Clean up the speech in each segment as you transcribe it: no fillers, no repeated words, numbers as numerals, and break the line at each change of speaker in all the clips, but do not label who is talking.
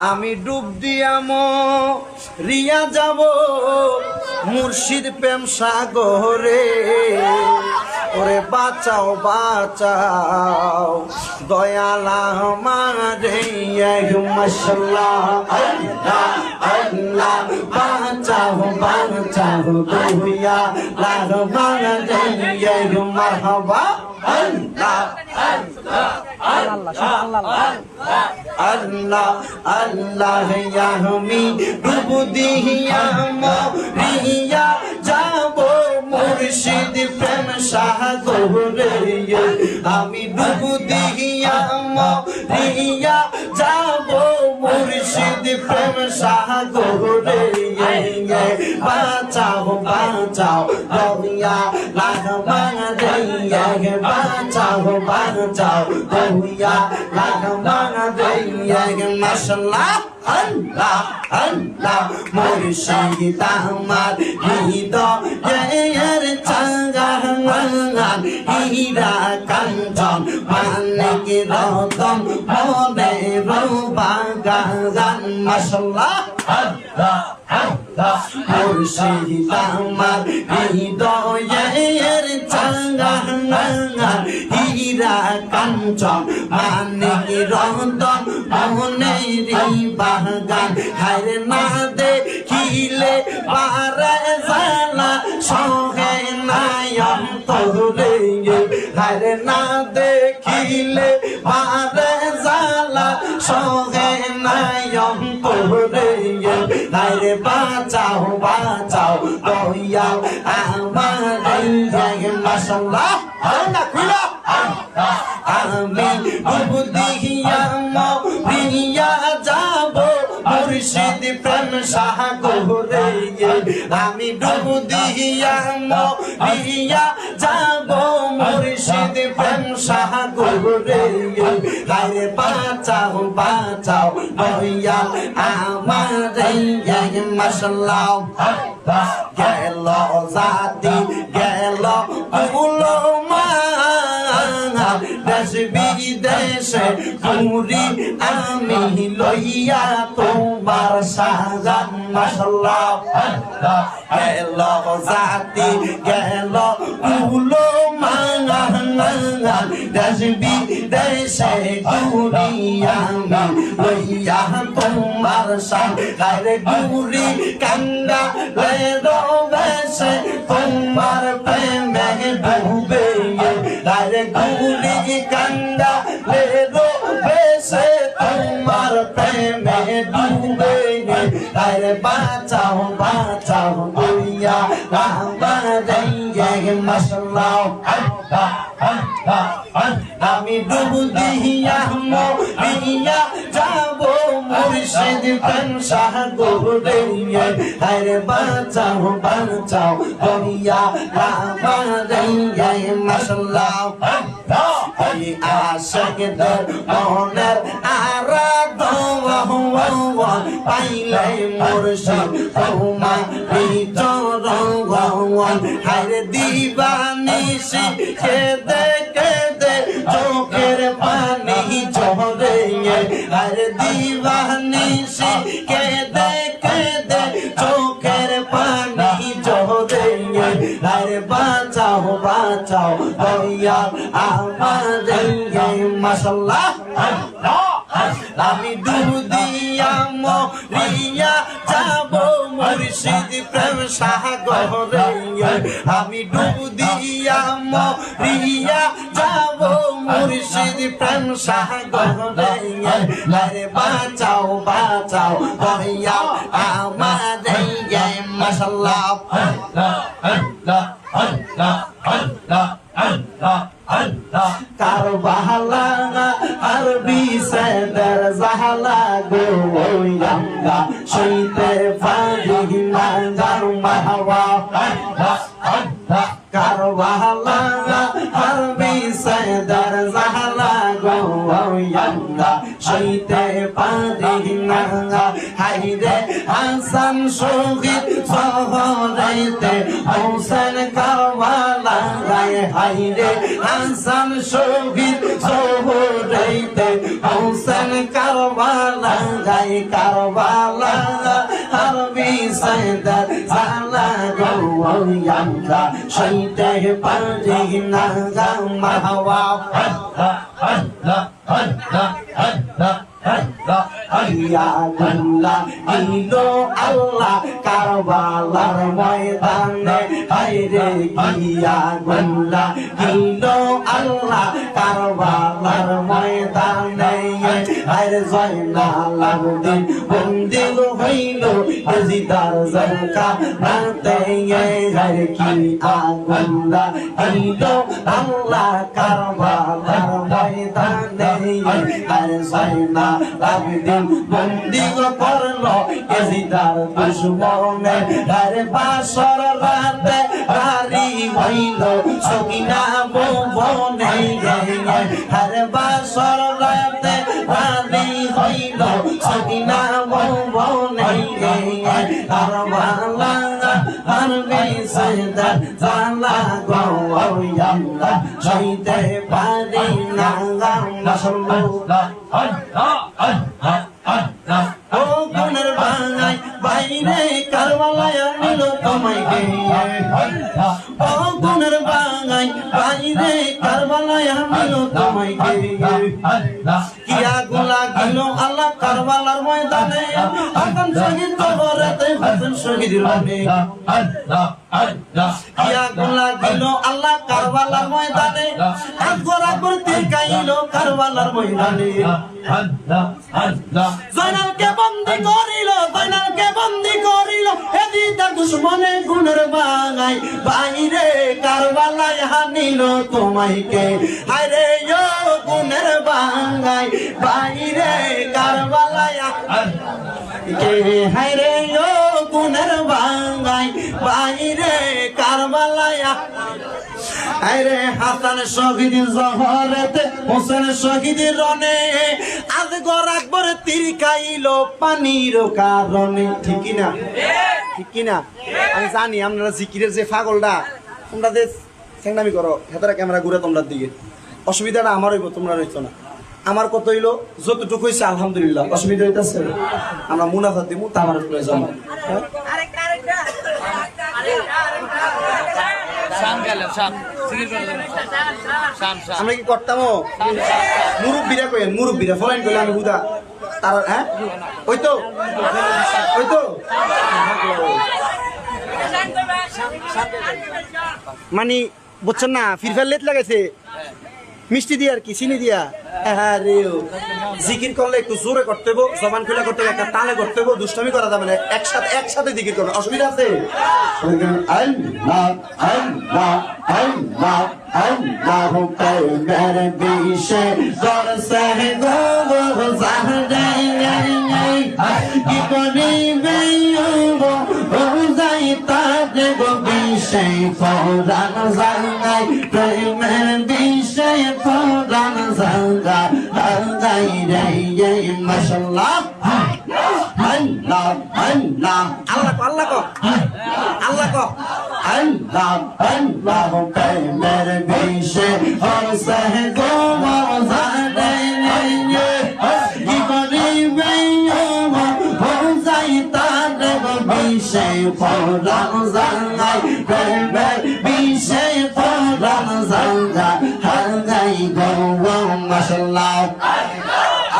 আমি ডুব দিয়া রিয়া যাব মুর্শিদ প্রেম সাগরে ওরে বাঁচাও বাঁচাও দয়াল আমারে মাশাআল্লাহ আল্লাহ আল্লাহ বাঁচাও বাঁচাও দয়া আমারে মারহাবা আল্লাহ আল্লাহ আল্লাহ আল্লাহ আল্লাহ ইয়া আমি ডুব দিয়া মরিয়া যাব মুর্শিদ প্রেম সাগরে আমি ডুব দিয়া মরিয়া যাব মুর্শিদ প্রেম সাগরে বাঁচাও বাঁচাও দয়া আমারে বাঁচাও বাঁচাও দয়া আমারে মাশাআল্লাহ আল্লাহ আল্লাহ মুর্শিদ আমার হৃদয়ের চাঙ্গান হীরা কাঞ্চন মানিক রতন মনের বাগান মাশাআল্লাহ আল্লাহ আল্লাহ মুর্শিদ আমার হৃদয়ের চাঙ্গান হীরা কাঞ্চন মানিক রতন মনের বাগান হায়রে না দেখিলে পারে জালা সহে নায়ম তোরে হায়রে না দেখিলে পারে জালা সহে নায়ম তোরে হায়রে বাঁচাও বাঁচাও দয়াল আমারে মাশাআল্লাহ না খুলা আমি ডুব দিয়া মরিয়া যাব মুর্শিদ প্রেম সাগরে আমি ডুব দিয়া মরিয়া যাব মুর্শিদ প্রেম সাগরে হায়রে বাঁচাও বাঁচাও দয়াল আমারে মাশাআল্লাহ গেল জাতি গেল উলামা দেশ বিদেশে ঘুরি আমি লইয়া তোমার সাজান মাশাআল্লাহ গেল জাতি গেল উলামা দেশ বিদেশে ঘুরি আমি লইয়া তোমার সাজান ঘুরি কান্দা লে রবেশে তোমার প্রেমে ডুবে গায়ে ঘুরি কান্দা লে রবেশে তোমার প্রেমে ডুবে গায়ে বাঁচাও বাঁচাও দয়া আমারে মাশাআল্লাহ আল্লাহ আল্লাহ আমি ডুব দিয়া মরিয়া যাব মুর্শিদ প্রেম সাগরে হায়রে বাঁচাও বাঁচাও দয়া আমারে মাশাআল্লাহ এই আশিকদের মনের আরাধন পাইলে মুর্শিদ তোমারি চরণ হায়রে দিবানিশি কেদে কেদে চোখের পানি ঝরে হায়রে দিবানিশি কেদে কেদে চোখের পানি ঝরে হায়রে বাঁচাও বাঁচাও দয়াল আমারে মাশাআল্লাহ আমি ডুব দিয়া মরিয়া যাব মুর্শিদ প্রেম সাগরে আমি ডুব দিয়া মরিয়া যাব মুর্শিদ প্রেম সাগরে আরে বাঁচাও বাঁচাও দয়াল আমারে মাশাআল্লাহ আল্লাহ আল্লাহ আল্লাহ আল্লাহ আল্লাহ আল্লাহ কারবালা আরবি সেদের জাহালা গো আমরা সইতে পারি না জান মাহওয়া আল্লাহ আল্লাহ কারবালা আরবি সেদের জাহালা গো আমরা সইতে পারি না হাইরে হাসান শহীদ শহরেতে হোসেন কারবালা গায়ে হাইরে হাসান শহীদ শহরেতে হোসেন কারবালা গায়ে কারবালা হারবি সাইদার সালা গো আমরা সইতে পারি না গা মাহওয়া ইলো আল্লাহ কারবালার ময়দানে হায়রে গিয়া গুল্লা ইলো আল্লাহ কারবালার ময়দানে হায়রে জয়নাল আবদিন বন্দি হইল ইয়াজিদার জলকা রাতে হায়রে কি আগুল্লা ইলো আল্লাহ কারবালার ময়দানে হায়রে জয়নাল আবদিন বন্দি করলো ইয়াজিদার দুশমনে হায়রে বাসর রাতে রারি হইল সকিনা ভুবনে হায়রে বাসর রাতে রারি হইল সকিনা ভুবনে কারবালা হারবে সাইদার জালা গো আমরা সইতে পারি না মাশাআল্লাহ ও গুণের বাঙাই বাইরে কারবালায় নিল তোমায় গে ও গুণের বাঙাই বাইরে কারবালায় নিল তোমায় গে কিয়া গোলা গিল আল্লাহ কারবালার ময়দানে হাসান শহীদ কবরেতে হাসান শহীদের রনে কিয়া গোলা গিল আল্লাহ কারবালার ময়দানে আকবর আকবর তীর গাইল কারবালার ময়দানে জয়নালকে বন্দি করিল জয়নালকে বন্দি করিল এদিদার দুশমনে গুণের বাঙাই বাইরে কারবালায় হানিল তোমাইকে হায়রে ও গুণের বাঙাই বাইরে কারবালায় কে হায়রে ও গুণের বাঙাই বাইরে কারবালায় আরে হাসান শহীদ জহরতে হোসেন শহীদ রনে আজ গর আকবর তীর খাইল পানির কারণে ঠিক না ঠিক না আমি জানি আপনারা জিকিরের যে পাগলটা তোমরা যে চেংনামি করো হেতারা ক্যামেরা ঘুরে তোমরা দিকে অসুবিধাটা আমার হইব তোমরা হইতো না আমার কত হইলো যতটুকু হয়েছে আলহামদুলিল্লাহ অসুবিধা হইতেছে আমরা মুনাফা দিব তামার প্রয়োজন আমরা কি করতাম মুরব্বীরা কইেন মুরব্বীরা ফলাইন করলে আমি বুঝা তার হ্যাঁ ওই তো মানে বুঝছেন না ফিরফেল লেট লাগাইছে মিষ্টি দিয়া আর কি চিনি দিয়া আরে জিকির করলে একটু জোরে করতে হবে জবান খুলে করতে হবে একটা তালে করতে হবে দুষ্টামি করা যাবে না একসাথে জিকির করবে অসুবিধা আছে আল্লাহ আল্লাহ আল্লাহ আল্লাহু আকবার বিশে করছে গো জাহরাই কি করিবে গো যাই তাতে গো বিশে ফরান জাঙ্গাই প্রেমের বিশে ফরান জাঙ্গাই হাঙ্গাই রে মাশাআল্লাহ আল্লাহ আল্লাহ আল্লাহ কো আল্লাহ কো আল্লাহ আল্লাহ প্রেমের বিশে হরসে গো জাহরাই কি করিবে গো যাই তাতে গো বিশে ফরান জাঙ্গাই প্রেমের বিশে ফরান জাঙ্গাই হাঙ্গাই গো মাশাআল্লাহ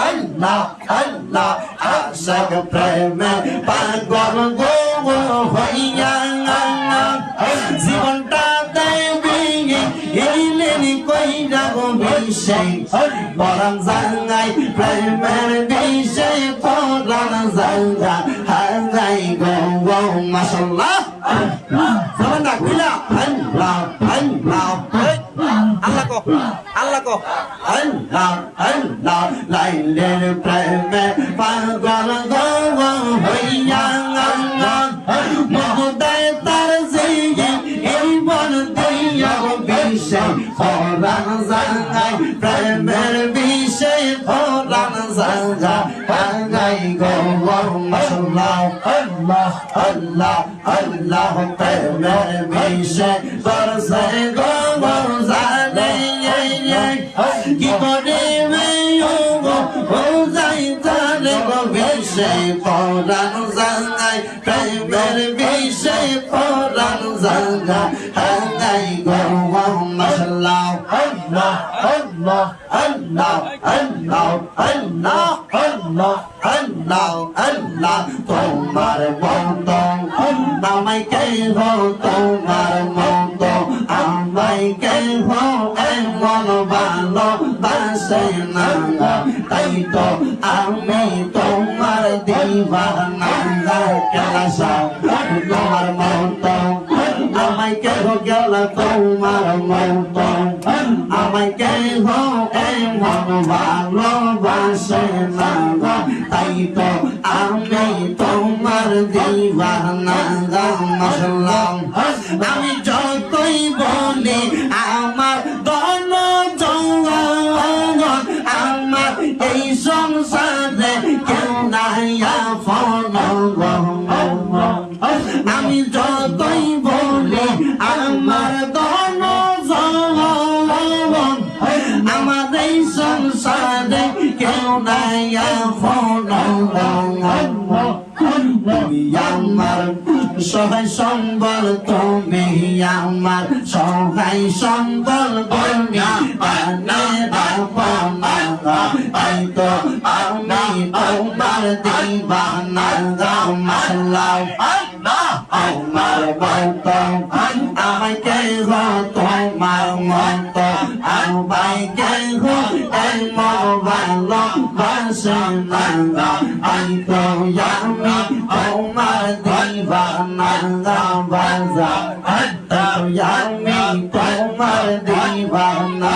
আল্লাহ আল্লাহ আশাক প্রেমে পাগল গো হইয়া জীবনটা দেবী ইলেনি কইরা গো বিষয় পরাণ জাঙ্গাই প্রেমের বিষয় পরাণ জাঙ্গা হাঙ্গাই গো মাশাআল্লাহ জানা কইলা আল্লাহ আল্লাহ আল্লাহ কো আল্লাহ আল্লাহ লাইলের প্রেমে পাগল গো হইয়া মহদায় তার জিগি এই বন দিয়া বিষয় পরাণ জাঙ্গাই প্রেমের বিষয় বিষে পরাণ জাগা হাঙ্গাই গো মাশাআল্লাহ আল্লাহ আল্লাহ আল্লাহ প্রেমের বিষে করছে গো জানে কি করিবে ও যাই জানে গো বিষে পরাণ জাগাই প্রেমের বিষে পরাণ জাগা হাঙ্গাই গো মাশাআল্লাহ আল্লাহ আল্লাহ আল্লাহ আল্লাহ আল্লাহ আল্লাহ আল্লাহ আল্লাহ তোমার মত আমায় কে হো তোমার মত আমায় কে হো এমন ভালো বাসে না তাই তো আমি তোমার দিওয়ানা কেলাসা তোমার মত আমায় কে হো গেল তোমার মত আমায় কে হো এমন ভালোবাসে না তাই তো আমি তোমার দিওয়ানা মাশাআল্লাহ আমি যতই বলি আমার দন জঙ্গল আমার এই সংসারে কেউ নাই আপন আমি যতই বলি আমার দন জঙ্গল আমার এই সংসারে কেউ নাই আপন আমার সহায় সম্বল তুমি আমার সহায় সম্বল বলি তাই তো আমি তোমার দিওয়ানা মাশাআল্লাহ আমার মত আমায় কে হো তোমার মত আমায় কে হো এমন ভালোবাসে না তাই তো আমি তোমার দিওয়ানা বাজা আমি তোমার দিওয়ানা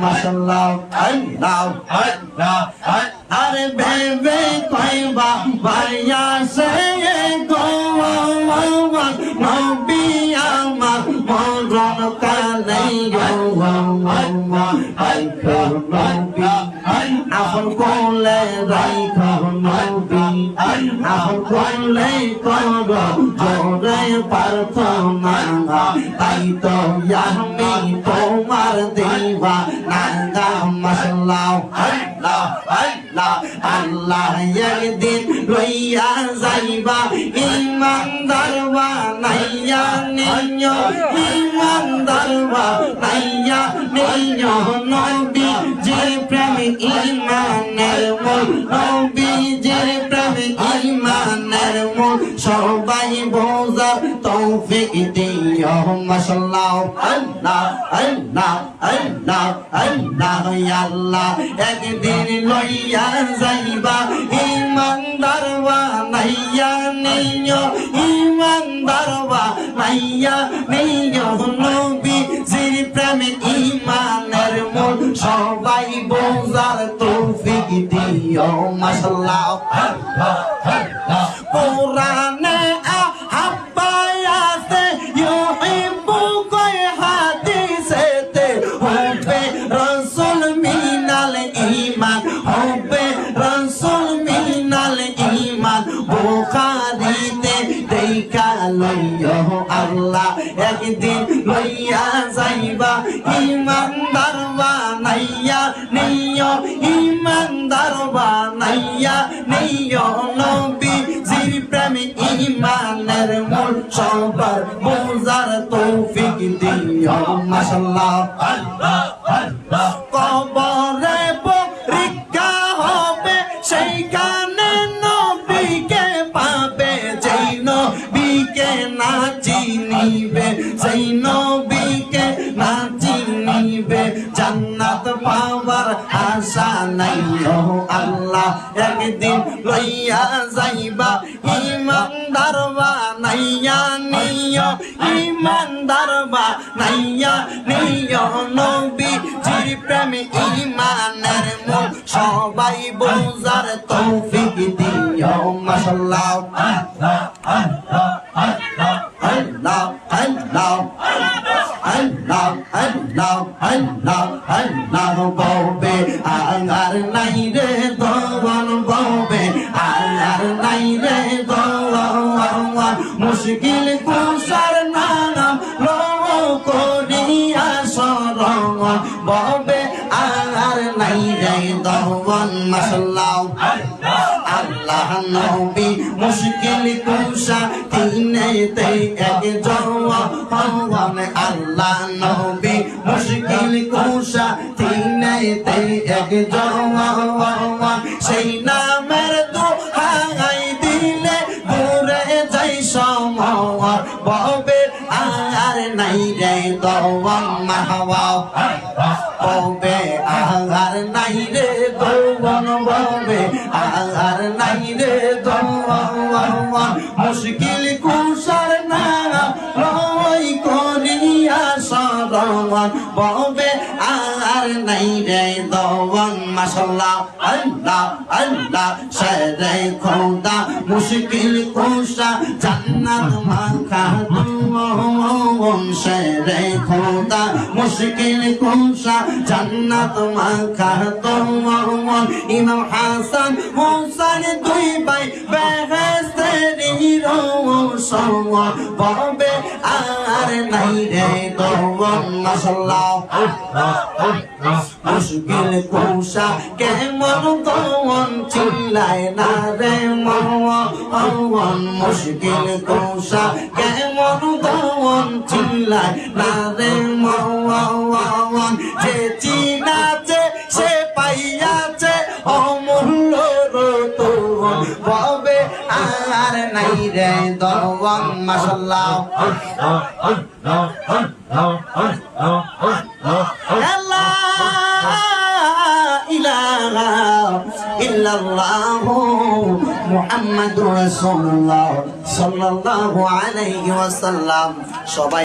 মাশাআল্লাহ আল্লাহ আল্লাহ আরে বেবে কইবা ভাইয়া সে গো নবী আমার মরণ কালে আপন কোলে রাইখো নবী আপন কোলে করো জোরে প্রার্থনা তাই তো আমি তোমার দিওয়ানা মাশাআল্লাহ আল্লাহ আল্লাহ আল্লাহ একদিন লইয়া যাইবা ইমানদার বানাইয়া নিও ইমানদার বানাইয়া নিও নবী যে প্রেম ইমানের মূল নবী যে প্রেম ইমানের মূল সবাই বোঝার তৌফিক দিও মাশাআল্লাহ আল্লাহ আল্লাহ আল্লাহ আল্লাহ আল্লাহ একদিন লইয়া যাইবা ইমানদার বানাইয়া নিও ইমানদার বানাইয়া নিও নবী যে প্রেম ইমানের মূল সবাই বোঝার তৌফিক দিও মাশাআল্লাহ কোরআনে আহাবায়াতে ইউহিব্বুকা হাদিসেতে হবে রাসূল মিনাল ঈমান হবে রাসূল মিনাল ঈমান বুখারীতে দেখা লইও আল্লাহ একদিন লইয়া যাইবা ইমানদার বানাইয়া নিও ইমানদার বানাইয়া নিও নবী জির প্রেমে ইমানের মূল সবার বোঝার তৌফিক দিও মাশাআল্লাহ আল্লাহ আল্লাহ কবরে পরীক্ষা হবে সেইখানে নবীকে পাবে যেই নবীকে না চিনিবে সেই নবীকে না চিনিবে জান্নাত পাওয়ার আশা নাই ও আল্লাহ একদিন লইয়া যাইবা ইমানদার বানাইয়া নিও ইমানদার বানাইয়া নিও নবী জির প্রেমে ইমানের মূল সবাই বোঝার তৌফিক দিও মাশাআল্লাহ আল্লাহ আল্লাহ আল্লাহ আল্লাহ আল্লাহ আল্লাহ আল্লাহ আল্লাহ ববে আঙ্গা নাই রে দওয়ান মুশকিল কুশার নাম লো করিয়া শরণ ববে আর নাই রে দওয়ান মাশাআল্লাহ আল্লাহ নবী মুশকিল কুশা তিনেতে এক জওয়ান আল্লাহ নবী মুশকিল কুশা তিনেতে এক জওয়ান সেই নামের দোহাই দিলে দূরে যাই সময় ববে আর নাই রে দওয়ান মাহওয়া ববে আর নাই রে দওয়ান ববে আর নাই রে দওয়ান মুশকিল কুশার নাম লই করিয়া শরণ ববে আর নাই রে দওয়ান মাশাআল্লাহ আল্লাহ আল্লাহ শেরে খোদা মুশকিল কুশা জান্নাত মাখা দওয়ান শেরে খোদা মুশকিল কুশা জান্নাত মাখা দওয়ান ইমাম হাসান হোসেন দুই ভাই বেহেশতের হিরো সওয়া ববে আর নাই রে দওয়ান মাশাআল্লাহ মুশকিল কুশা কেমন দওয়ান চিল্লায় না রে মওয়ান মুশকিল কুশা কেমন দওয়ান চিল্লায় না রে মওয়ান যে চিনাছে সে পাইয়াছে অমূল্য রতন ববে আর নাই রে দওয়ান মাশাআল্লাহ লা ইলাহা ইল্লাল্লাহু মুহাম্মাদুর রাসূলুল্লাহ সাল্লাল্লাহু আলাইহি ওয়াসাল্লাম সবাই